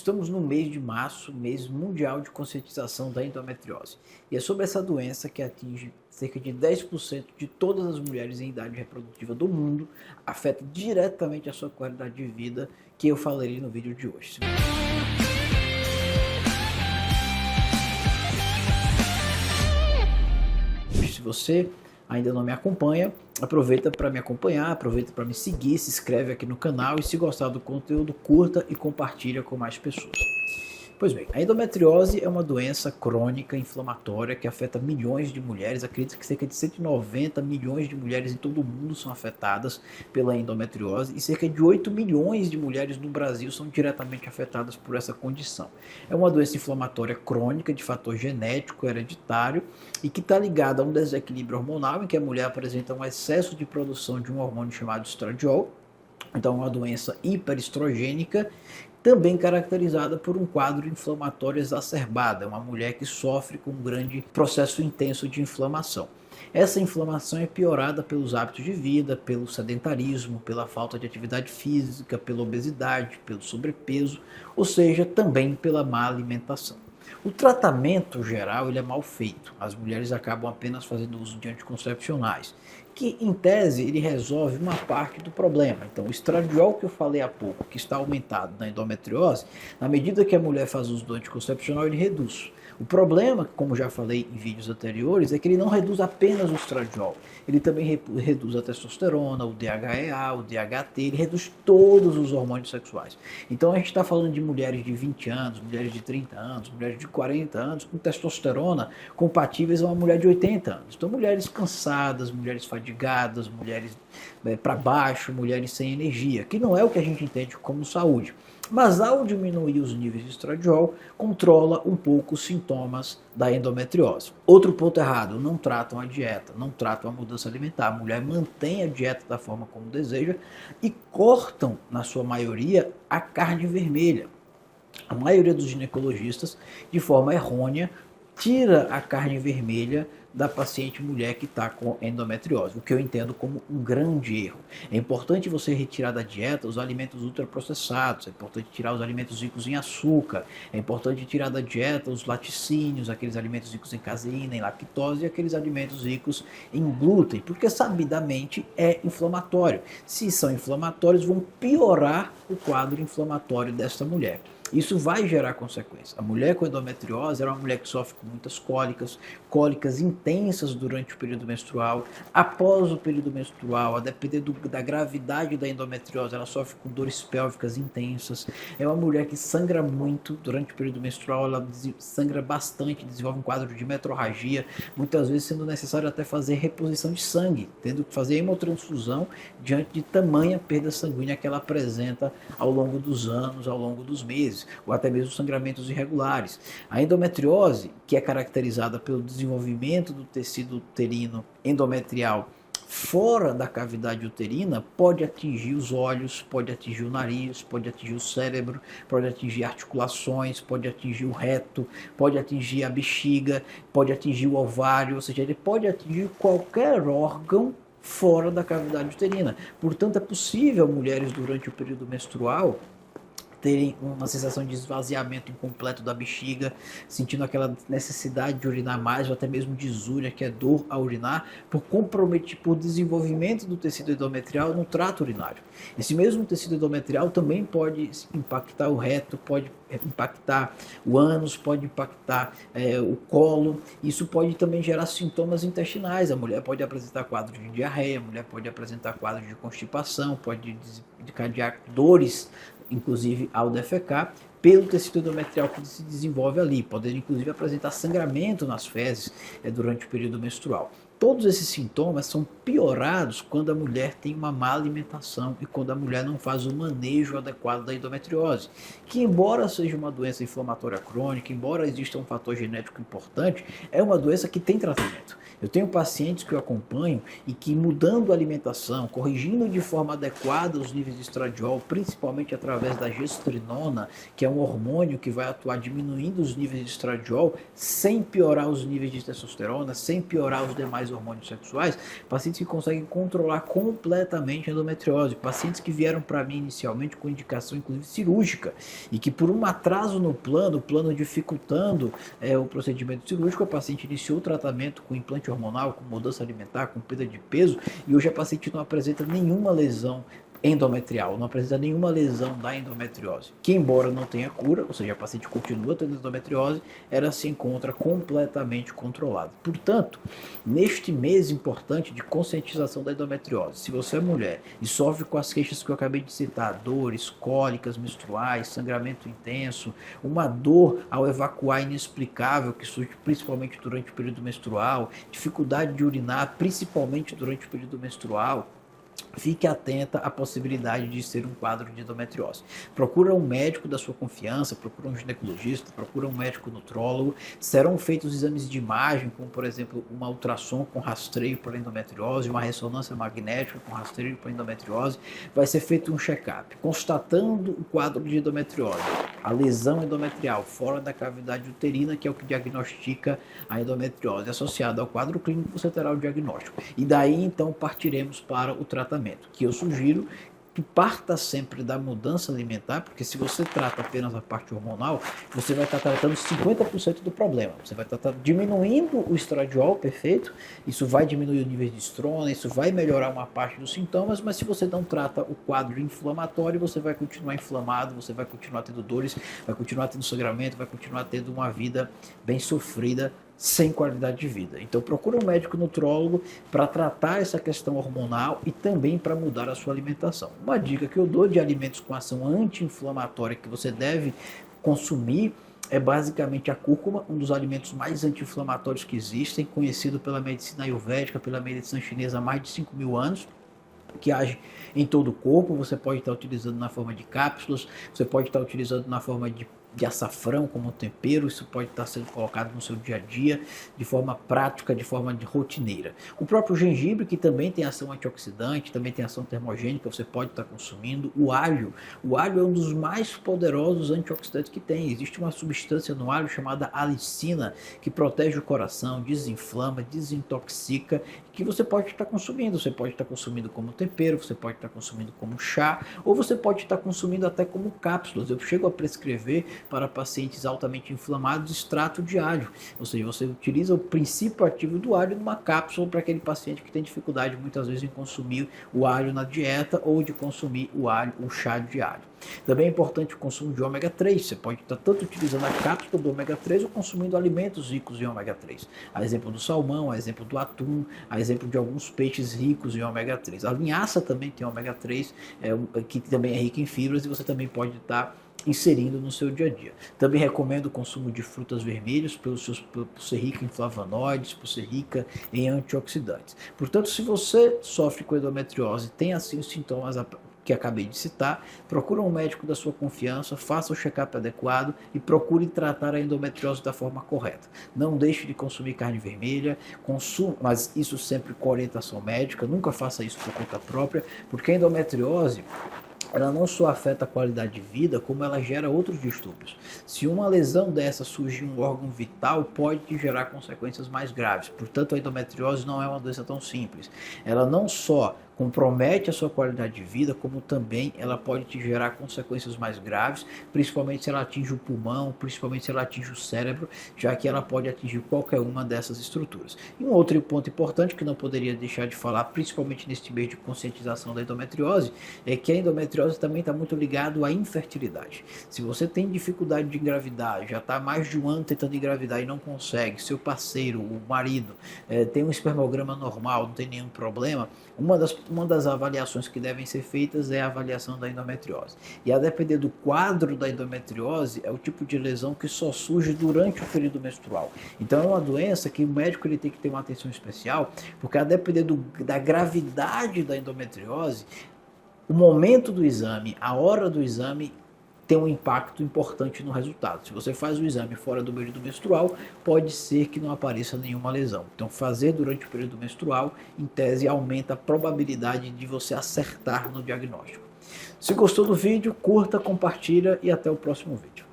Estamos no mês de março, mês mundial de conscientização da endometriose. E é sobre essa doença que atinge cerca de 10% de todas as mulheres em idade reprodutiva do mundo, afeta diretamente a sua qualidade de vida, que eu falarei no vídeo de hoje. Se você ainda não me acompanha, aproveita para me acompanhar, aproveita para me seguir, se inscreve aqui no canal e se gostar do conteúdo, curta e compartilha com mais pessoas. Pois bem, a endometriose é uma doença crônica inflamatória que afeta milhões de mulheres. Acredito que cerca de 190 milhões de mulheres em todo o mundo são afetadas pela endometriose e cerca de 8 milhões de mulheres no Brasil são diretamente afetadas por essa condição. É uma doença inflamatória crônica de fator genético hereditário e que está ligada a um desequilíbrio hormonal em que a mulher apresenta um excesso de produção de um hormônio chamado estradiol. Então, é uma doença hiperestrogênica, também caracterizada por um quadro inflamatório exacerbado. É uma mulher que sofre com um grande processo intenso de inflamação. Essa inflamação é piorada pelos hábitos de vida, pelo sedentarismo, pela falta de atividade física, pela obesidade, pelo sobrepeso, ou seja, também pela má alimentação. O tratamento geral ele é mal feito. As mulheres acabam apenas fazendo uso de anticoncepcionais, que em tese ele resolve uma parte do problema. Então o estradiol que eu falei há pouco, que está aumentado na endometriose, na medida que a mulher faz uso do anticoncepcional, ele reduz. O problema, como já falei em vídeos anteriores, é que ele não reduz apenas o estradiol. Ele também reduz a testosterona, o DHEA, o DHT, ele reduz todos os hormônios sexuais. Então a gente está falando de mulheres de 20 anos, mulheres de 30 anos, mulheres de 40 anos, com testosterona compatíveis a uma mulher de 80 anos. Então mulheres cansadas, mulheres fadigadas, mulheres para baixo, mulheres sem energia, que não é o que a gente entende como saúde. Mas ao diminuir os níveis de estradiol, controla um pouco os sintomas da endometriose. Outro ponto errado, não tratam a dieta, não tratam a mudança alimentar. A mulher mantém a dieta da forma como deseja e cortam, na sua maioria, a carne vermelha. A maioria dos ginecologistas, de forma errônea, tira a carne vermelha da paciente mulher que está com endometriose, o que eu entendo como um grande erro. É importante você retirar da dieta os alimentos ultraprocessados, é importante tirar os alimentos ricos em açúcar, é importante tirar da dieta os laticínios, aqueles alimentos ricos em caseína, em lactose e aqueles alimentos ricos em glúten, porque sabidamente é inflamatório. Se são inflamatórios, vão piorar o quadro inflamatório desta mulher. Isso vai gerar consequências. A mulher com endometriose era uma mulher que sofre com muitas cólicas, cólicas intensas durante o período menstrual. Após o período menstrual, a depender da gravidade da endometriose, ela sofre com dores pélvicas intensas. É uma mulher que sangra muito durante o período menstrual, ela sangra bastante, desenvolve um quadro de metrorragia, muitas vezes sendo necessário até fazer reposição de sangue, tendo que fazer hemotransfusão diante de tamanha perda sanguínea que ela apresenta ao longo dos anos, ao longo dos meses, ou até mesmo sangramentos irregulares. A endometriose, que é caracterizada pelo desenvolvimento do tecido uterino endometrial fora da cavidade uterina, pode atingir os olhos, pode atingir o nariz, pode atingir o cérebro, pode atingir articulações, pode atingir o reto, pode atingir a bexiga, pode atingir o ovário, ou seja, ele pode atingir qualquer órgão fora da cavidade uterina. Portanto, é possível mulheres durante o período menstrual terem uma sensação de esvaziamento incompleto da bexiga, sentindo aquela necessidade de urinar mais, ou até mesmo disúria, que é dor a urinar, por desenvolvimento do tecido endometrial no trato urinário. Esse mesmo tecido endometrial também pode impactar o reto, pode impactar o ânus, pode impactar o colo. Isso pode também gerar sintomas intestinais. A mulher pode apresentar quadro de diarreia, a mulher pode apresentar quadro de constipação, pode desencadear dores, inclusive ao defecar, pelo tecido endometrial que se desenvolve ali, podendo inclusive apresentar sangramento nas fezes durante o período menstrual. Todos esses sintomas são piorados quando a mulher tem uma má alimentação e quando a mulher não faz o manejo adequado da endometriose, que embora seja uma doença inflamatória crônica, embora exista um fator genético importante, é uma doença que tem tratamento. Eu tenho pacientes que eu acompanho e que, mudando a alimentação, corrigindo de forma adequada os níveis de estradiol, principalmente através da gestrinona, que é um hormônio que vai atuar diminuindo os níveis de estradiol, sem piorar os níveis de testosterona, sem piorar os demais mais hormônios sexuais, pacientes que conseguem controlar completamente a endometriose, pacientes que vieram para mim inicialmente com indicação inclusive cirúrgica e que por um atraso no plano, o plano dificultando o procedimento cirúrgico, a paciente iniciou o tratamento com implante hormonal, com mudança alimentar, com perda de peso e hoje a paciente não apresenta nenhuma lesão endometrial, não apresenta nenhuma lesão da endometriose, que embora não tenha cura, ou seja, a paciente continua tendo endometriose, ela se encontra completamente controlada. Portanto, neste mês importante de conscientização da endometriose, se você é mulher e sofre com as queixas que eu acabei de citar, dores, cólicas menstruais, sangramento intenso, uma dor ao evacuar inexplicável que surge principalmente durante o período menstrual, dificuldade de urinar principalmente durante o período menstrual, fique atenta à possibilidade de ser um quadro de endometriose. Procura um médico da sua confiança, procura um ginecologista, procura um médico nutrólogo. Serão feitos exames de imagem, como por exemplo uma ultrassom com rastreio para endometriose, uma ressonância magnética com rastreio para endometriose. Vai ser feito um check-up, constatando o quadro de endometriose, a lesão endometrial fora da cavidade uterina, que é o que diagnostica a endometriose. Associado ao quadro clínico, você terá o diagnóstico. E daí então partiremos para o tratamento, que eu sugiro que parta sempre da mudança alimentar, porque se você trata apenas a parte hormonal, você vai estar tratando 50% do problema. Você vai estar diminuindo o estradiol, perfeito? Isso vai diminuir o nível de estrona, isso vai melhorar uma parte dos sintomas, mas se você não trata o quadro inflamatório, você vai continuar inflamado, você vai continuar tendo dores, vai continuar tendo sangramento, vai continuar tendo uma vida bem sofrida, sem qualidade de vida. Então procura um médico nutrólogo para tratar essa questão hormonal e também para mudar a sua alimentação. Uma dica que eu dou de alimentos com ação anti-inflamatória que você deve consumir é basicamente a cúrcuma, um dos alimentos mais anti-inflamatórios que existem, conhecido pela medicina ayurvédica, pela medicina chinesa há mais de 5.000 anos, que age em todo o corpo. Você pode estar utilizando na forma de cápsulas, você pode estar utilizando na forma de açafrão como tempero, isso pode estar sendo colocado no seu dia a dia de forma prática, de forma rotineira. O próprio gengibre, que também tem ação antioxidante, também tem ação termogênica, você pode estar consumindo. O alho é um dos mais poderosos antioxidantes que tem. Existe uma substância no alho chamada alicina, que protege o coração, desinflama, desintoxica, que você pode estar consumindo. Você pode estar consumindo como tempero, você pode estar consumindo como chá, ou você pode estar consumindo até como cápsulas. Eu chego a prescrever para pacientes altamente inflamados extrato de alho, ou seja, você utiliza o princípio ativo do alho numa cápsula para aquele paciente que tem dificuldade muitas vezes em consumir o alho na dieta ou de consumir o chá de alho. Também é importante o consumo de ômega 3, você pode estar tanto utilizando a cápsula do ômega 3 ou consumindo alimentos ricos em ômega 3, a exemplo do salmão, a exemplo do atum, a exemplo de alguns peixes ricos em ômega 3. A linhaça também tem ômega 3, que também é rica em fibras, e você também pode estar inserindo no seu dia a dia. Também recomendo o consumo de frutas vermelhas por ser rica em flavonoides, por ser rica em antioxidantes. Portanto, se você sofre com endometriose, tem assim os sintomas que acabei de citar, procure um médico da sua confiança, faça o check-up adequado e procure tratar a endometriose da forma correta. Não deixe de consumir carne vermelha, mas isso sempre com orientação médica, nunca faça isso por conta própria, porque a endometriose ela não só afeta a qualidade de vida, como ela gera outros distúrbios. Se uma lesão dessa surgir em um órgão vital, pode gerar consequências mais graves. Portanto, a endometriose não é uma doença tão simples. Ela não só compromete a sua qualidade de vida, como também ela pode te gerar consequências mais graves, principalmente se ela atinge o pulmão, principalmente se ela atinge o cérebro, já que ela pode atingir qualquer uma dessas estruturas. E um outro ponto importante que não poderia deixar de falar, principalmente neste mês de conscientização da endometriose, é que a endometriose também está muito ligado à infertilidade. Se você tem dificuldade de engravidar, já está há mais de um ano tentando engravidar e não consegue, seu parceiro, o marido, tem um espermograma normal, não tem nenhum problema, uma das avaliações que devem ser feitas é a avaliação da endometriose. E a depender do quadro da endometriose, é o tipo de lesão que só surge durante o período menstrual. Então é uma doença que o médico ele tem que ter uma atenção especial, porque a depender da gravidade da endometriose, o momento do exame, a hora do exame, tem um impacto importante no resultado. Se você faz o exame fora do período menstrual, pode ser que não apareça nenhuma lesão. Então, fazer durante o período menstrual, em tese, aumenta a probabilidade de você acertar no diagnóstico. Se gostou do vídeo, curta, compartilha e até o próximo vídeo.